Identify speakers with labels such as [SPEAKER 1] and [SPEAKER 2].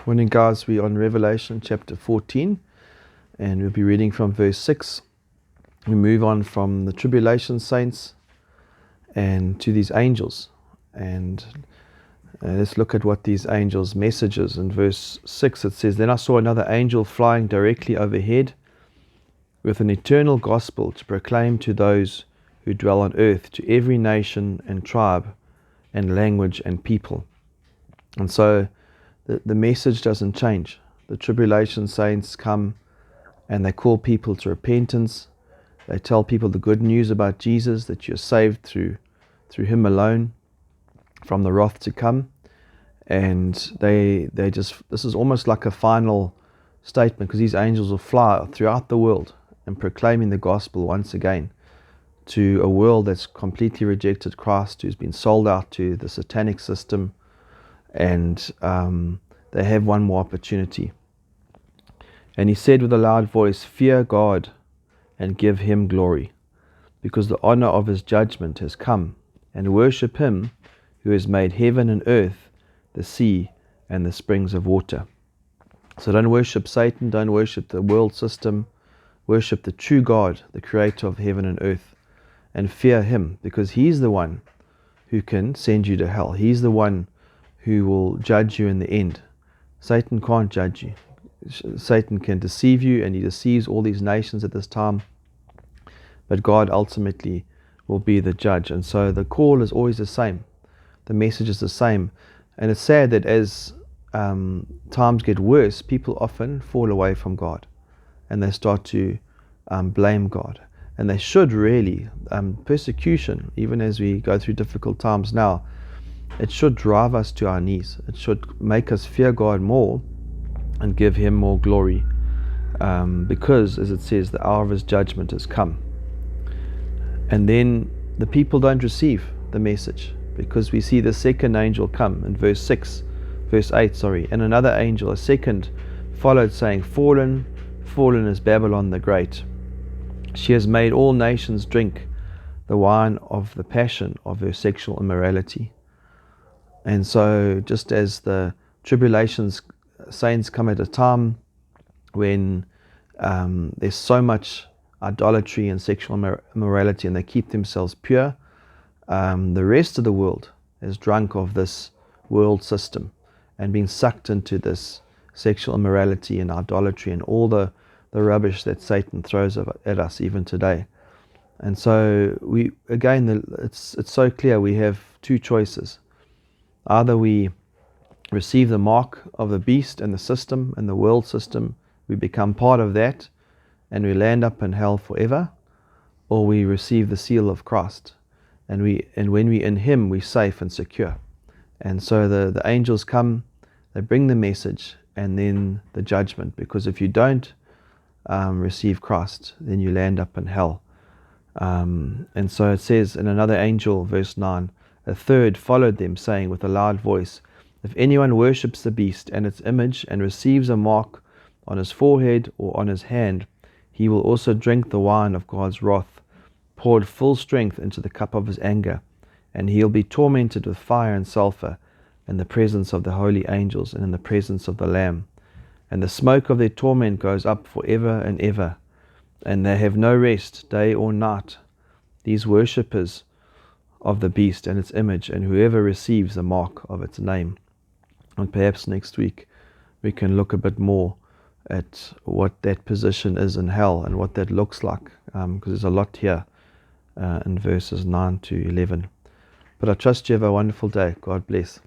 [SPEAKER 1] Morning, guys. We're on Revelation chapter 14, and we'll be reading from verse 6. We move on from the tribulation saints and to these angels. And let's look at what these angels' messages. In verse 6 it says, "Then I saw another angel flying directly overhead with an eternal gospel to proclaim to those who dwell on earth, to every nation and tribe and language and people." And so the message doesn't change. The tribulation saints come and they call people to repentance. They tell people the good news about Jesus, that you're saved through Him alone from the wrath to come. And they just, this is almost like a final statement, because these angels will fly throughout the world and proclaiming the gospel once again to a world that's completely rejected Christ, who's been sold out to the satanic system. And they have one more opportunity. And he said with a loud voice, "Fear God and give Him glory, because the honor of His judgment has come, and worship Him who has made heaven and earth, the sea and the springs of water." So don't worship Satan, don't worship the world system, worship the true God, the creator of heaven and earth, and fear Him, because He's the one who can send you to hell. He's the one who will judge you in the end. Satan can't judge you. Satan can deceive you, and he deceives all these nations at this time. But God ultimately will be the judge. And so the call is always the same. The message is the same. And it's sad that as times get worse, people often fall away from God. And they start to blame God. And they should really. Persecution, even as we go through difficult times now, it should drive us to our knees. It should make us fear God more and give Him more glory. Because, as it says, the hour of His judgment has come. And then the people don't receive the message, because we see the second angel come in verse 8, and another angel, a second, followed, saying, "Fallen, fallen is Babylon the Great. She has made all nations drink the wine of the passion of her sexual immorality." And so just as the tribulations saints come at a time when there's so much idolatry and sexual immorality, and they keep themselves pure, the rest of the world is drunk of this world system and being sucked into this sexual immorality and idolatry and all the rubbish that Satan throws at us even today. And so it's so clear we have two choices. Either we receive the mark of the beast and the system and the world system, we become part of that, and we land up in hell forever, or we receive the seal of Christ, and when we're in Him, we're safe and secure. And so the angels come, they bring the message, and then the judgment, because if you don't receive Christ, then you land up in hell. And so it says in another angel, verse 9, "A third followed them, saying with a loud voice, If anyone worships the beast and its image and receives a mark on his forehead or on his hand, he will also drink the wine of God's wrath, poured full strength into the cup of His anger, and he'll be tormented with fire and sulfur in the presence of the holy angels and in the presence of the Lamb. And the smoke of their torment goes up forever and ever, and they have no rest day or night, these worshippers of the beast and its image, and whoever receives the mark of its name." And perhaps next week we can look a bit more at what that position is in hell and what that looks like, because there's a lot here in verses 9 to 11. But I trust you have a wonderful day. God bless.